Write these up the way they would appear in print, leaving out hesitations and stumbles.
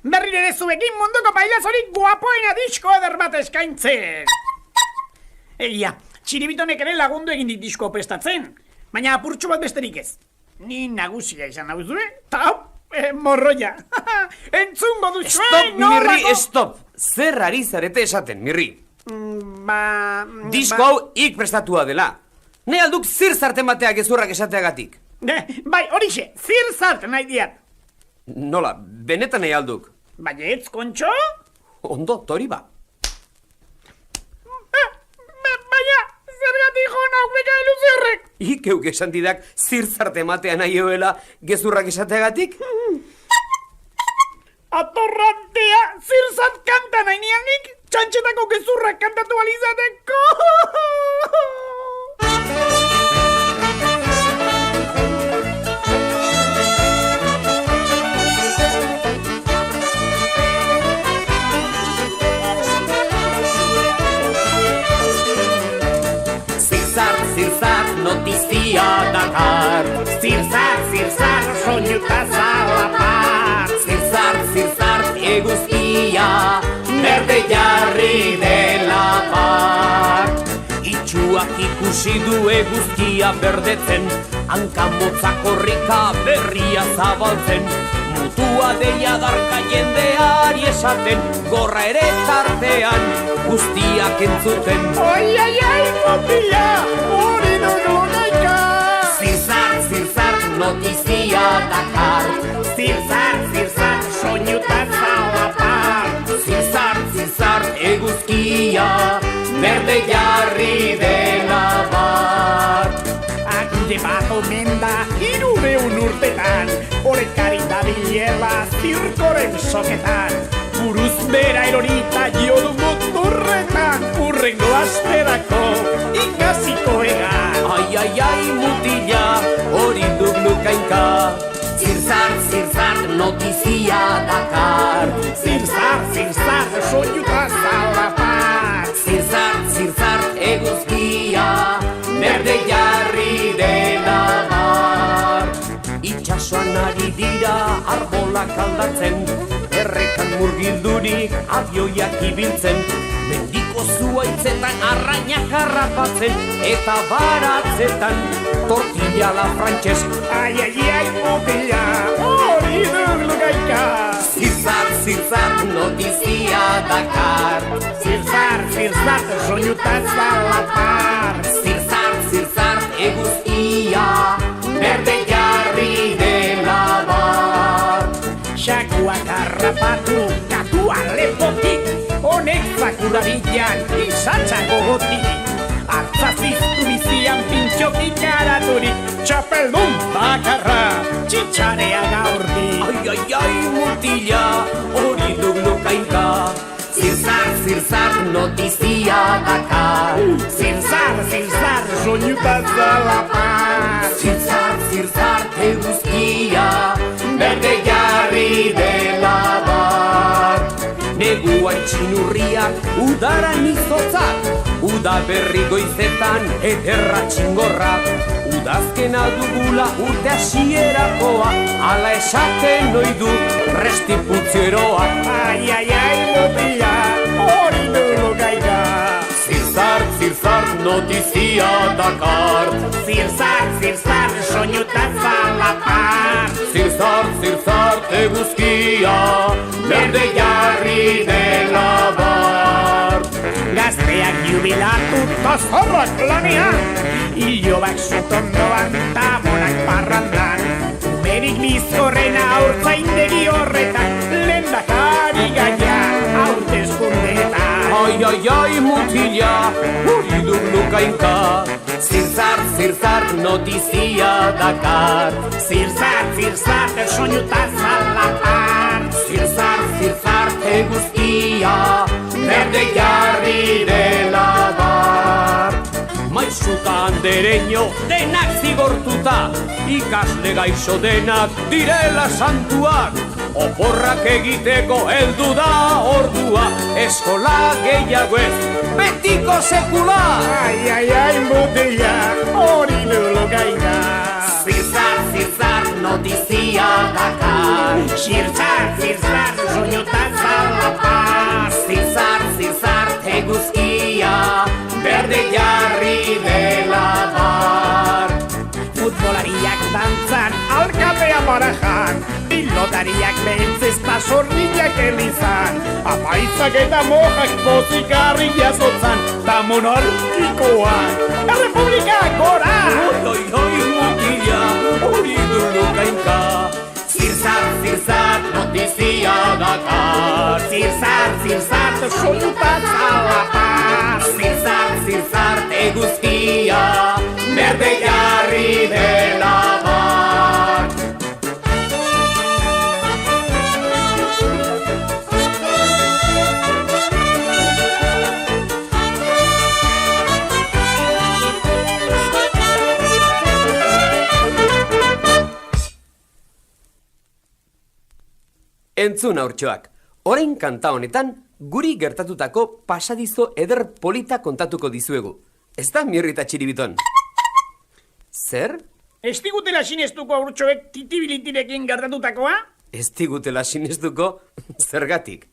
berriro ere zuekin munduko pailazorik guapoena disko eder bat eskaintzen. Egia, txiribitonek ere lagundu egin dit disko prestatzen, baina apurtxo bat besterik ez. Ni nagusia izan nauzue, eta morroia. Entzungo duzue, Stop, Mirri, stop! Zer ari zarete esaten, Mirri? Disko hau ik prestatua dela. Ne alduk zir zarten bateak gezurrak esateagatik. Bai, horixe, zir zart nahi diat. Nola, benetan nahi alduk? Baietz, kontxo? Ondo, tori ba. Baina, zergatik jo nauk beka iluzi horrek? Ikeuk esan didak zir zarte matea nahi eoela gezurrak esateagatik? Atorrantea, zir zart kanta nahi nianik, txantxetako gezurrak kantatu alizateko. Zirzar, notizia dakar. Zirzar, soinuta zalapar. Zirzar, eguzkia, berde jarri dela par. Itxuak ikusi du eguzkia berdetzen, hankamotza korrika berria zabaltzen. Mutua deia darka jendeari esaten, gorra ere tartean guztiak entzuten. Ai, motila, hori dugu naika. Zirzar, notizia dakar. Zirzar, soinuta zalapar. Zirzar, eguzkia, berde jarri dela bat. Agude bat omen da, 300 urtetan, horrekari dabilela zirkoren soketan. Buruz bera erorita jodu motorretan, urrengo asterako ikasiko egan. Ai, mutila, hori duk nukainka. Zirzar, notizia dakar. Zirzar, soinuta zalapar. Zirzar, eguzkia, berde jarri dela bar. Itxasoan ari dira arbolak aldatzen, errekan murgildurik abioiak ibiltzen, mendiko zuaitzetan arrainak harrapatzen, eta baratzetan tortilla la frantxez. Ai, motila, hori dugu gaika. Zirzar, notizia dakar. Zirzar, soinuta zalapar. Zirzar, eguzkia, berde jarri dela bar. Xakuak harrapatu, katua lepotik, honek zakura bilan, izatza gogotik. Artzaziztu bizian pintxokik araturik, txapeldun bakarra, txitxarea gaurdik. Ai, mutila, hori duk nukainka. Zirzar, notizia dakar. Zirzar, soinuta zalapar. Zirzar, eguzkia, berde jarri dela bar. Neguan txinurriak, udaran izotzak, uda berri goizetan ederra txingorra. Udazkena dugula urte hasierakoa, ala esaten oidu restiputzeroak. Ai, motila, hori dugu gaika. Zirzar, notizia dakar. Zirzar, soinuta zalapar. Zirzar, eguzkia, berde jarri dela bar. Gazteak jubilatu tozorrak lanean, ilobak zutondoan, tabonak parrandan. Umerik bizkorrena aurtzaindegi horretan, lehendakari gaia hauteskundeetan. Ai, mutila, hori duk nukainka. Zirzar, notizia dakar. Zirzar, soinuta zalapar. Zirzar, eguzkia, berde jarri dela bar. Maisuta andereño denak zigortuta, ikasle gaixo denak direla santuak. Oporrak egiteko heldu da ordua, eskola gehiago ez, betiko sekula. Ai, motila, hori dugu gaika. Zirzar, notizia dakar. Zirzar, soinuta elizan, apaitzak eta mojak pozikarri jasotzan, ta monarkikoak, errepublika gora! Oi, mutila, hori durlukainka. Zirzart, notizia dakar. Zirzart, soinutat alapaz. Zirzart, eguzkia, berde jarri dela bat. Entzun haurtxoak, orain kanta honetan guri gertatutako pasadizo eder polita kontatuko dizuegu. Ez da Mirri eta Txiribiton? Zer? Ez digutela sinestuko haurtxoek titibilitirekin gertatutakoa? Ez digutela sinestuko zergatik.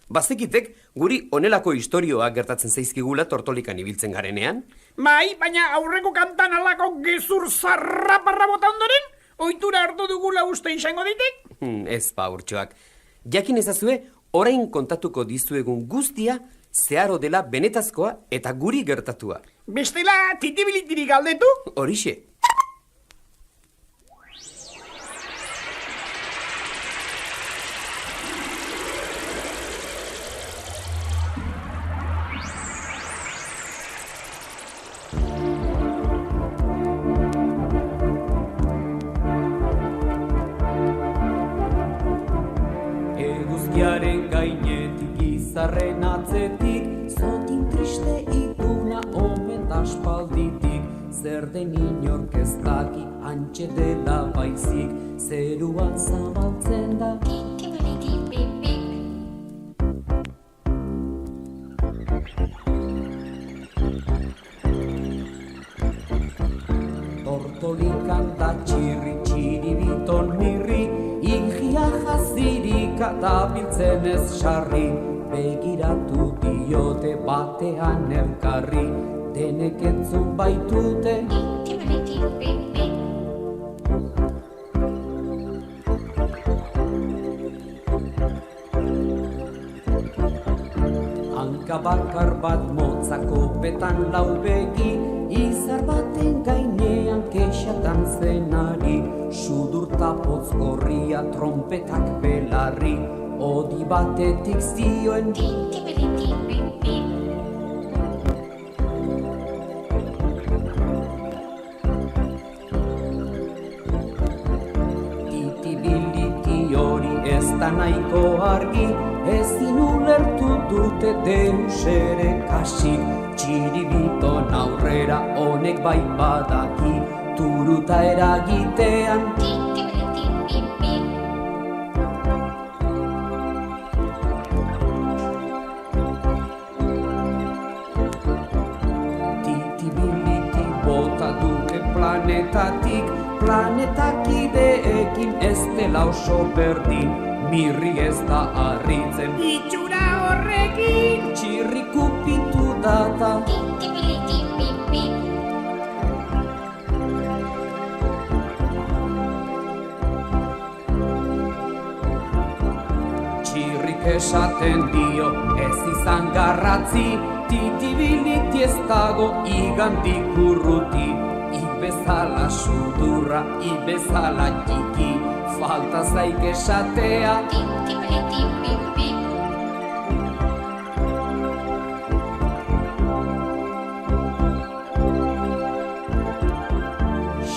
Bazekitek guri honelako istorioak gertatzen zaizkigula tortolikan ibiltzen garenean? Bai, baina aurreko kantan alako gezur zarraparra bota ondoren, ohitura hartu dugula uste izango ditek? Ez ba, haurtxoak. Jakin ezazue, orain kontatuko dizuegun guztia zeharo dela benetazkoa eta guri gertatua. Bestela titibilitirik galdetu? Horixe. Eguzkiaren gainetik izarren atzetik, zotin triste ituna omen aspalditik. Zer den inork ez daki hantxe dela baizik, zeruan zabaltzen da. Tortolikan da txiribiton mirri, ingia jazirika da biltzen ez sarri. Begiratu diote batean elkarri, denek entzun baitute. Hanka bakar bat motzako petan lau begi, izar baten gainean kexatan zenari, sudurta potz gorria trompetak belarri, odi batetik zioen. Titibiliti hori ez da nahiko argi, ezin ulertu dute deus ere kasik. Txiribiton aurrera honek bai badaki, turuta eragitean. Titibiliti bota duke planetatik, planetakideekin ez dela oso berdin. Mirri ez da harritzen, Itxura horrekin! txirrikupitu data. Txirrik esaten dio ez izan garratzi, titibiliti ez dago igandik urruti. Ibezala sudurra, ibezala txiki, falta zaik esatea.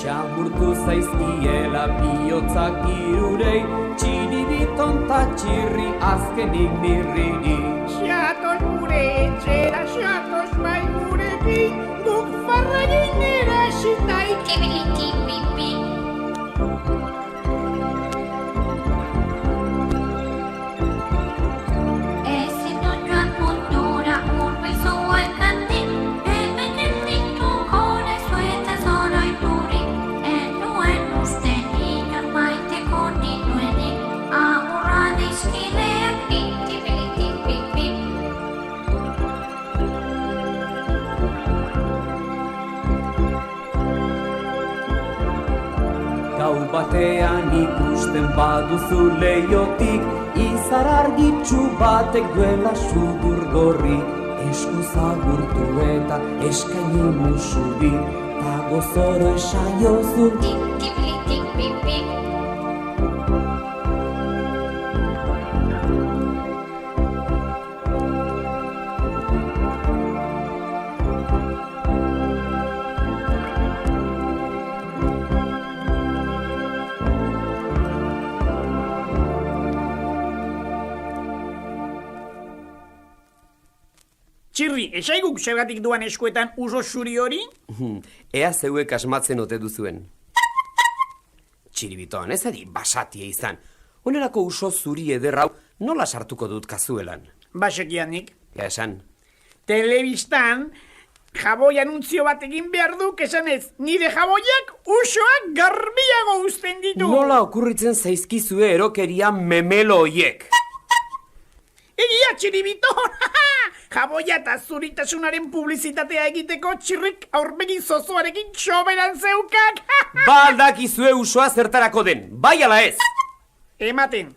Xamurtu zaizkiela bihotzak irurei, txiribiton ta txirri azkenik mirriri. Xatos gure etxera, xatos bai gurekin, guk farragin erasitaik. Gau batean ikusten baduzu leiotik, Izar argitsu batek duela sudur gorri, esku zagurtu eta eskaini musuri, ta gozoro esaiozu. Tik-tik-tik-tik-pip-pip. Txirri, esaiguk zergatik duan eskuetan uso zuri hori? Ea zeuek asmatzen ote duzuen. Txiribiton, ez ari basatia izan. Onerako uso zuri ederrau nola sartuko dut kazuelan? Basekianik. Ja esan. Telebistan, jaboi anuntzio bat egin behar duk esanez, nire jaboiak usoak garbiago uzten ditu. Nola okurritzen zaizkizue erokeria memelo hoiek? Egia Txiribiton! Jaboia eta zuritasunaren publizitatea egiteko txirrik aurpegi zozoarekin txoberan zeukak! Baldakizue usoa zertarako den, bai ala ez! Ematen.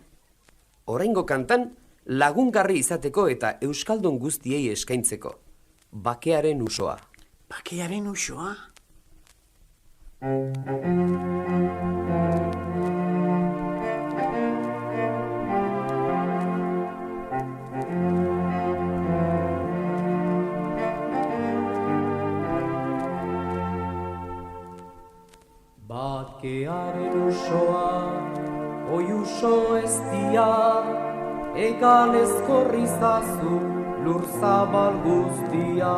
Oraingo kantan lagungarri izateko eta euskaldun guztiei eskaintzeko. Bakearen usoa. Bakearen usoa? Bakearen usoa, oi uso eztia, egalez korrizazu lur zabal guztia.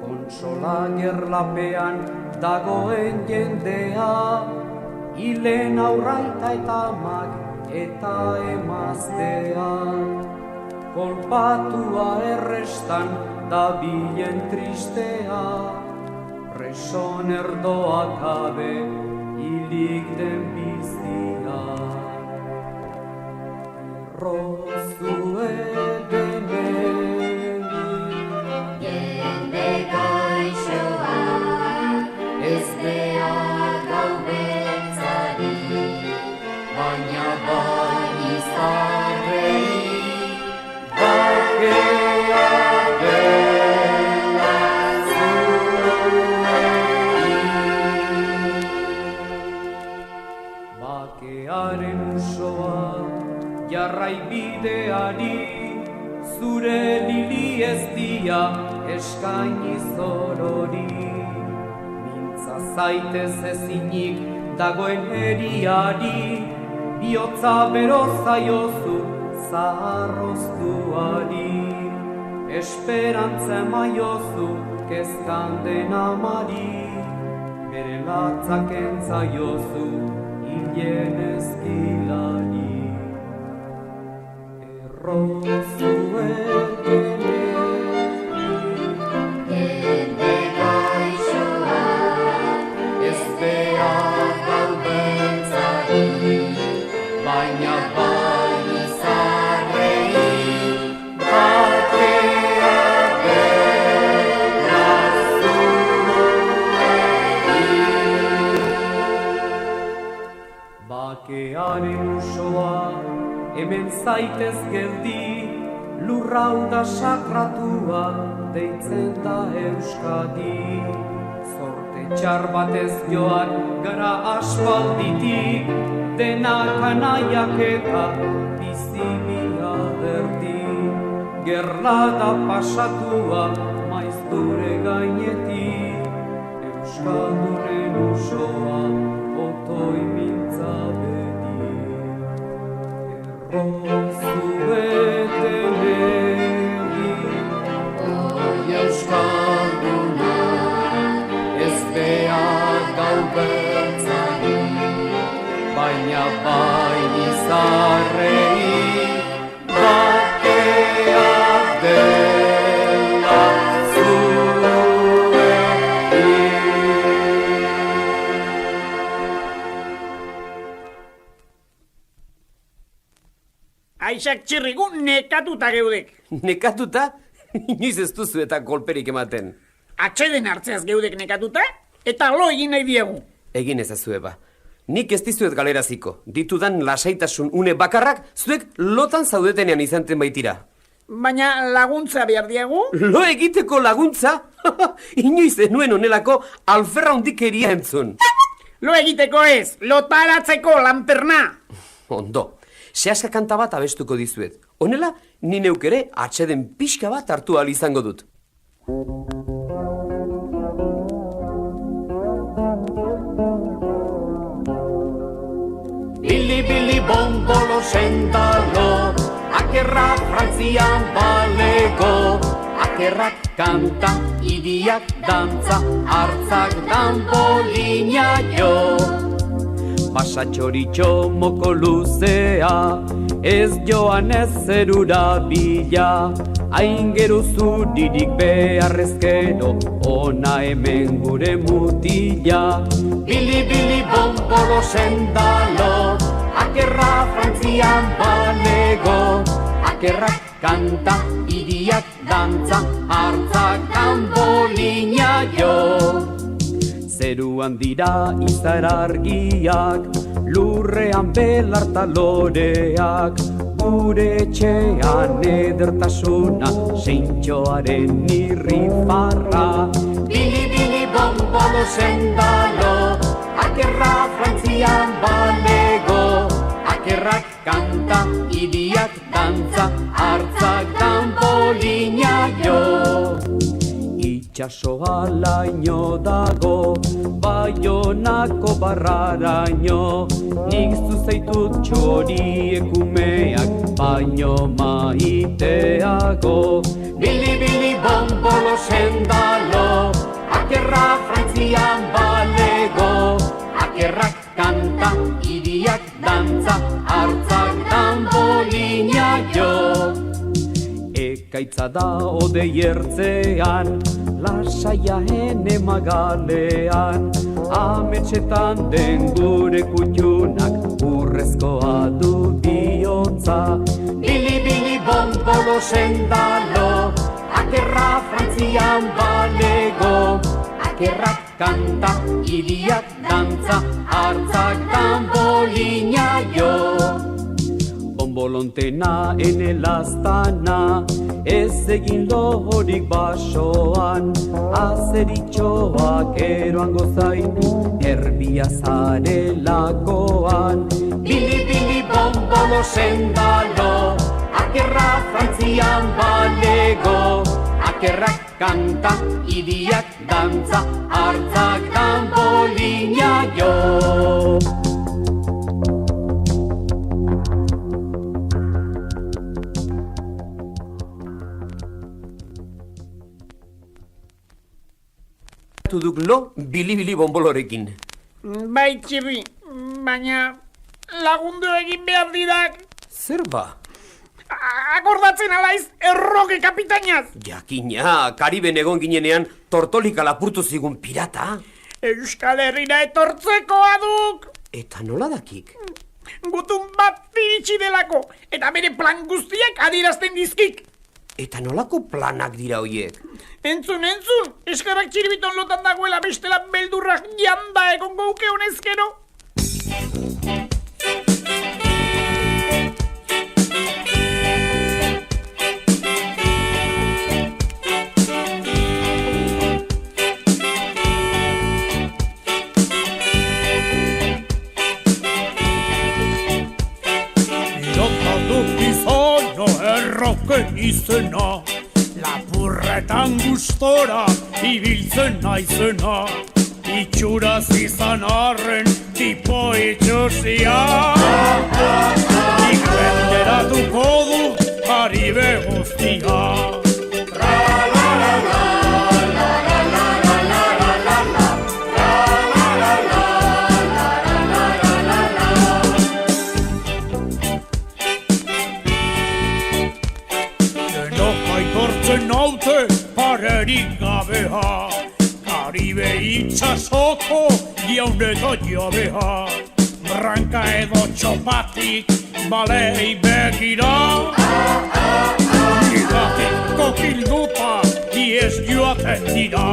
Kontsola gerlapean dagoen jendea, hilen aurraita eta amak eta emaztea. Kolpatua errestan dabilen tristea, preson erdoak gabe hilik den bizia. Errozue deneri, Jende gaixoa, ez behar gau beltzari, baina bai izarrei, bakea dela bakearen usoa, jarrai bideari, zure lili ez dia eskaini zorori. Mintza zaitez ezinik dagoen eriari, bihotza bero zaiozu zaharroztuari. Esperantza emaiozu kezkan den amari, bere latzak entzaiozu hilen ezkilari. Errozue deneri, jende gaixoa, ez behar gau beltzari, baina bai izarrei, bakea dela bakearen usoa, hemen zaitez geldi, lurrau da sakratua, deitzen da Euskadi. Zorte txar batez joan gara aspalditik, denak anaiak eta bizibia berdi. Gerlada pasatua maizture gainetik, Euskaldunen usoa otoi mintza beti. Errozue deneri, oi euskalduna, ez behar gau beltzari, baina bai izarrei, bakea dela zuei. Aizak Txirrigu nekatuta geudek. Nekatuta? Inoiz ez duzu eta golperik ematen. Atxeden hartzeaz geudek nekatuta, eta lo egin nahi diegu. Egin ezazue ba. Nik ez dizuet galeraziko. Ditudan lasaitasun une bakarrak zuek lotan zaudetenean izanten baitira. Baina laguntza behar diegu? Lo egiteko laguntza? Inoiz enuen onelako alferra hundikeria entzun. Lo egiteko ez, lotaratzeko lanperna. Ondo, sehaska kanta bat abestuko dizuet. Honela, ni neuk ere atseden pixka bat hartu ahal izango dut. Bili, bili, bombolo, sendalo, akerra Frantzian balego. Akerrak kanta, idiak dantza, hartzak danbolina jo. Pasatxoritxo moko luzea, ez joan ez zerura bila. Hain geru zuririk beharrezkero, ona hemen gure mutila. Bili, bili, bombolo, sendalo, akerra Frantzian balego. Akerrak kanta, idiak dantza, hartzak danbolina jo. Zeruan dira izar argiak, lurrean belarta loreak, gure etxean edertasuna, seintxoaren irrifarra. Bili, bili, bombolo, sendalo, akerra Frantzian balego. Akerrak kanta, idiak dantza, hartzak danbolina jo. Itxasoa laino dago, Baionako barraraino, nik zuzeitut txoriek umeak, baino maiteago. Bili, bili, bombolo, sendalo, akerra Frantzian balego. Akerrak kanta, idiak dantza, hartzak danbolina jo. Ekaitza da odei ertzean, lasaia hene magalean, ametxetan den gure kutxunak, urrezkoa du bihotza. Bili, bili, bombolo, sendalo, akerra Frantzian balego. Akerrak kanta, idiak dantza, hartzak danbolina jo. Bombolontena enelaztana, ez egin lohorik basoan, azeritxoak eroan gozaitu, erbia zarelakoan. Bili, bili, bombolo, sendalo, akerra Frantzian balego. Akerrak kanta, idiak dantza, hartzak danbolina jo. Duk lo bili-bili bombolorekin. Bai, txibi, baina lagundu egin behar didak. Zer ba? Akordatzen alaiz erroge kapitainaz. Jakina, Kariben egon ginenean tortolika lapurtu zigun pirata. Euskal Herrira etortzekoa duk. Eta nola dakik? Gutun bat iritsi delako, eta bere plan guztiak adierazten dizkik. Eta nolako planak dira hoiek? Entzun, eskarrak txiribiton lotan dagoela bestela beldurrak janda egon gauke honezkero. Irotaduk izana erroken izena, lapurretan gustora ibiltzen naizena, itxuraz izan arren tipo itxosia. Nik benderatuko du Karibe guztia. Naute parerik gabea, Karibe itxasoko jaun eta jabea. Branka edo txopatik balei begira, nigatik kokilduta iez joaten dira.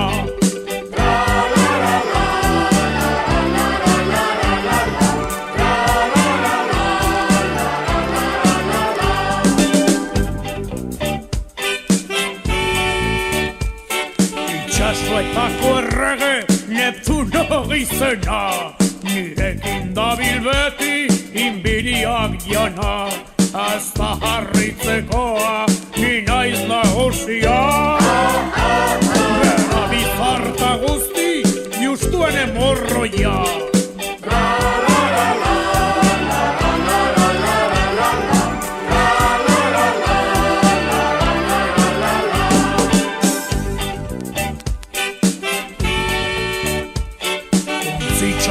poetako errege Neptuno izena, nirekin dabil beti inbiriak jana, hasta harritzekoa ni naiz nagusia. Bera bizarta guzti justuen emorroia.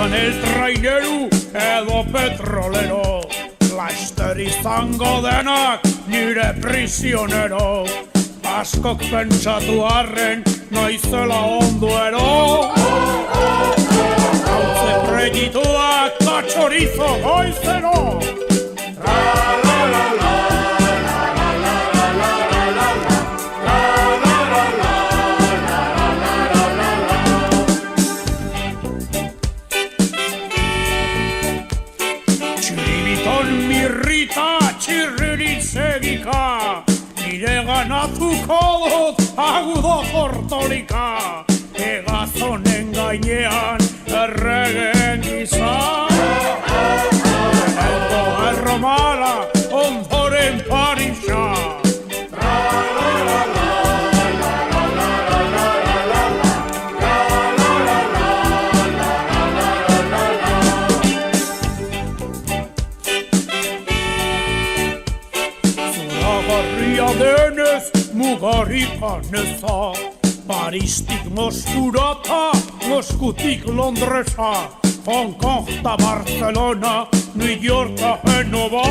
El traineru edo petrolero, laster izango denak nire prisionero. Askok pentsatu arren naizela onduero. Gautze kredituak ta txorizo goizero. Segika, nire ganatuko dut agudo portolika, egazonen gainean erregen gisa. Edo erromala ondoren Parisa. Denez mugarikan eza, Paristik Moskura ta Moskutik Londresa, Hong Kong ta Barcelona, New York ta Genova.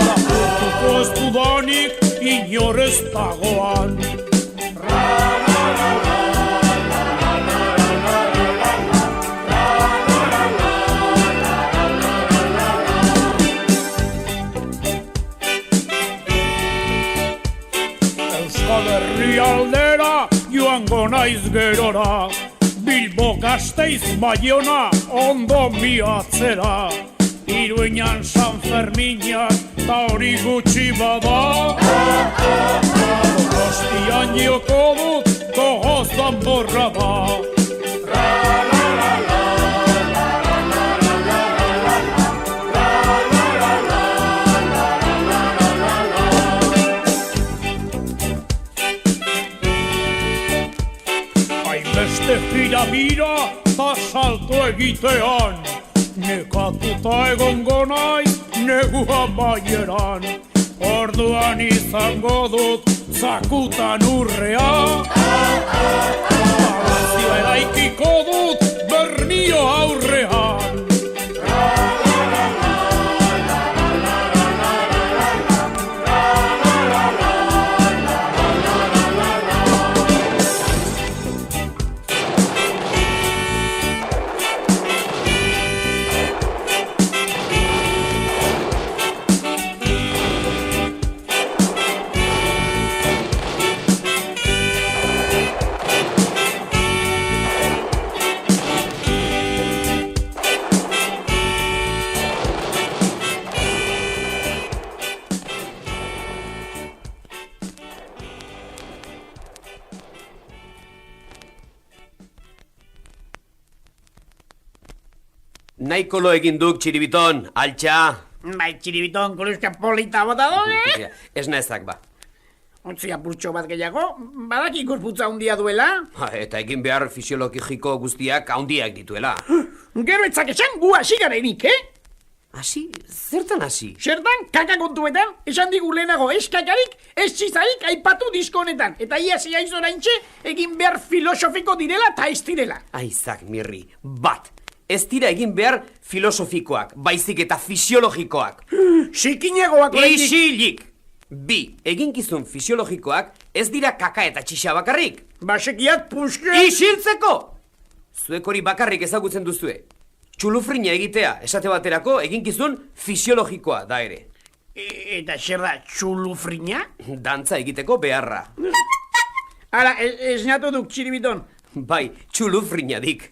Lapurtuko ez dudanik inorez dagoan. Aldera joango naiz gerora, Bilbo Gasteiz Baiona ondo miatzera, Iruinan San Ferminak ta hori gutxi bada. Donostian joko dut gogoz danborra da. Beste bira ta salto egitean, nekatuta egongo naiz negu amaieran. Orduan izango dut zakutan urrea, Palazio eraikiko dut Bernio aurrean. Nahiko lo egin duk, Txiribiton, altxa. Bai, Txiribiton, koluska polita bota doge. Ez nezak ba. Ontzi apurtxo bat gehiago, badaki gorputza handia duela. Eta egin behar fisiologiko guztiak handiak dituela. Gero etzak esan gu hasi garenik, Hasi? Zertan hasi? Zertan, kaka kontuetan, esan digu lehenago ez kakarik, ez txizarik aipatu disko honetan. Eta iasi aiz oraintxe, egin behar filosofiko direla eta ez direla. Aizak, Mirri, bat. Ez dira egin behar filosofikoak, baizik eta fisiologikoak. Zikinegoak lehenik. Isilik! Bi, eginkizun fisiologikoak ez dira kaka eta txixa bakarrik. Basekiak puske... Isiltzeko! Zuek hori bakarrik ezagutzen duzue. Txulufrina egitea, esate baterako, eginkizun fisiologikoa da ere. Eta zer da, txulufrina? Dantza egiteko beharra. Hala, esnatu duk, Txiribiton. Bai, txulufrina dik.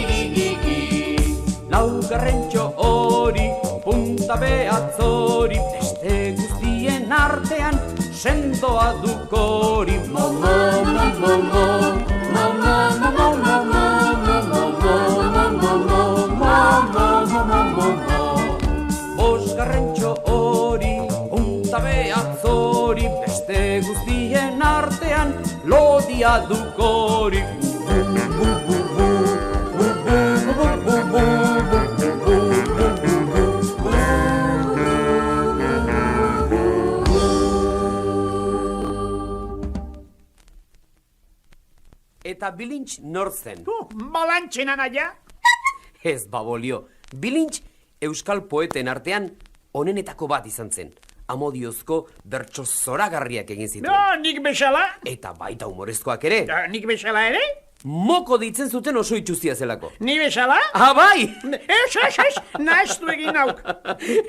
bosgarrentxo hori, punta behatzori, beste guztien artean, sendoa dukori. Bosgarrentxo hori, punta behatzori, beste guztien artean, lodia dukori. Eta Bilintx nor zen? Balantxen anaia. Ez babolio. Bilintx euskal poeten artean onenetako bat izan zen. Amodiozko bertso zoragarriak egin zituen. No, nik bezala. Eta baita humorezkoak ere. Nik bezala ere? Moko ditzen zuten oso itxuzia zelako. Ni bezala? Ah, bai! Ez, nahaztu egin hauk.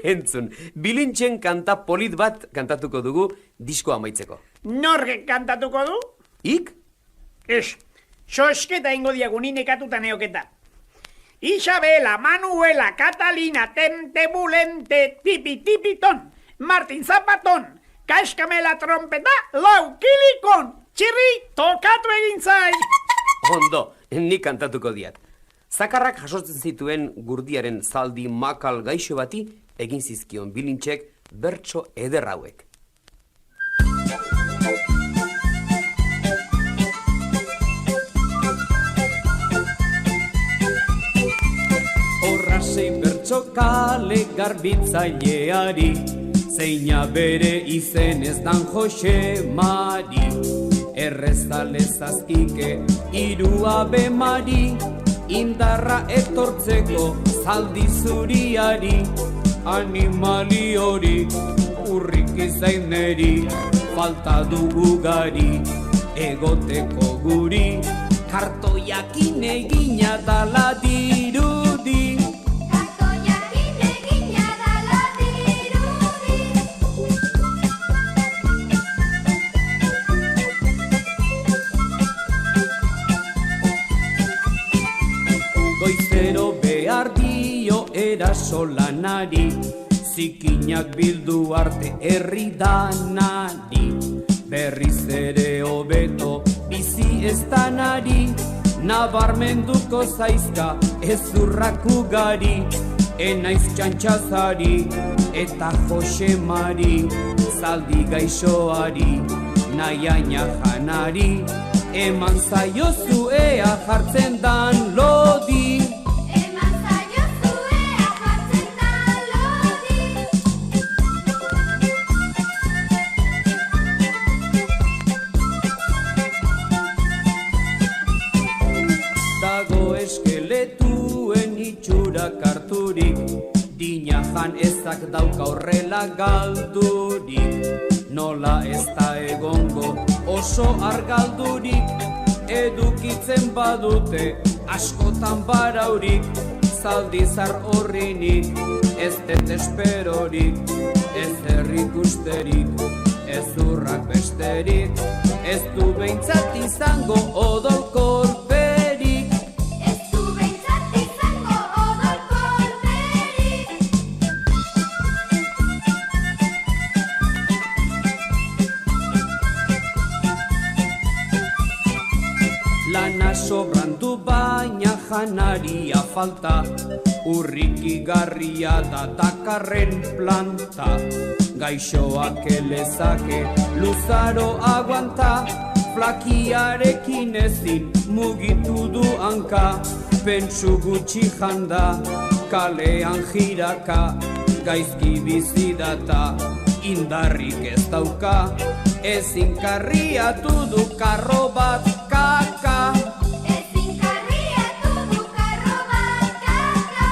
Entzun, Bilintxen kanta polit bat kantatuko dugu disko amaitzeko. Norge kantatuko du? Ik? Ez, sosketa ingo diagu ni nekatuta neoketa. Isabela, Manuela, Catalina, Tentebulente, Tipi-tipiton, Martin Zapaton, Kaskamela trompeta, laukilikon, txirri, tokatu egin zai. Ondo, nik kantatuko diat. Zakarrak jasotzen zituen gurdiaren zaldi makal gaixo bati egin zizkion Bilintxek bertso eder hauek. Horrasei bertso kale garbitzaileari, zeina bere izenez dan Jose Mari. Errezalezazkike hiru abemari, indarra etortzeko zaldi zuriari, animali hori urrik izaineri, falta dugu gari, egoteko guri, kartoiakin egina dala dirudi. Goizero behar dio erasolanari, zikinak bildu arte herri danari. Berriz ere hobeto bizi ez danari, nabarmenduko zaizka ezurrak ugari. Enaiz txantxazari eta Jose Mari, zaldi gaixoari, nahiaina janari. Eman zaiozu ea jartzen dan lodi. Eman zaiozu ea jartzen dan lodi. Dago eskeletuen itxurak harturik, dina jan ezak dauka horrela galdurik. Nola ez da egongo oso argaldurik, edukitzen badute askotan baraurik. Zaldizar horrinik, ez dut esperorik, ez herrik usterik, ez urrak besterik, ez du behintzat izango odolkorperik. Ez du behintzat izango odolkorperik. Lana sobrandu baina janaria falta, urrikigarria da dakarren planta. Gaixoak elezake luzaro aguanta, flakiarekin ezin mugitu du hanka. Pentsu gutxi janda, kalean jiraka, gaizki bizidata, indarrik ez dauka. Ezin karriatu du karro bat kaka. Ezin karriatu du karro bat kaka.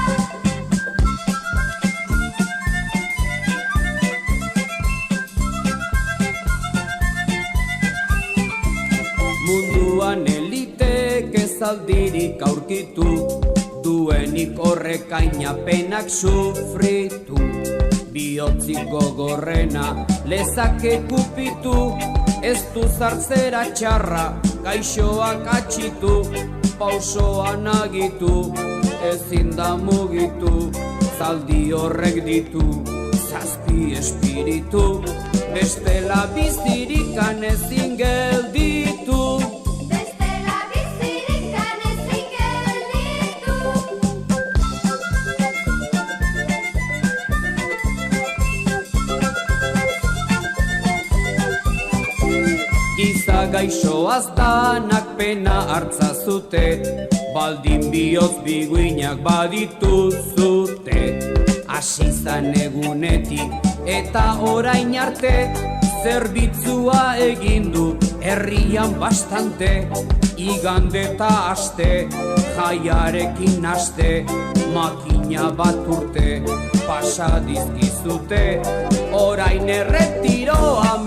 Munduan elitek ez aldirik aurkitu, duenik horrekaina penak sufritu. Bihotzik gogorrena lezake kupitu, ez du zartzera txarra gaixoak atxitu, pausoan agitu, ezin da mugitu, zaldi horrek ditu, zazpi espiritu, bestela bizirikan ezin gelditu. Bestela bizirikan ezin gelditu. Giza gaixoaz danak pena hartzazute, baldin bihotz biguinak badituzute. Hasi zan egunetik eta orain arte, zerbitzua egin du herrian bastante. Igande eta aste, jaiarekin aste, makina bat urte, pasa dizkizute, orain erretiroa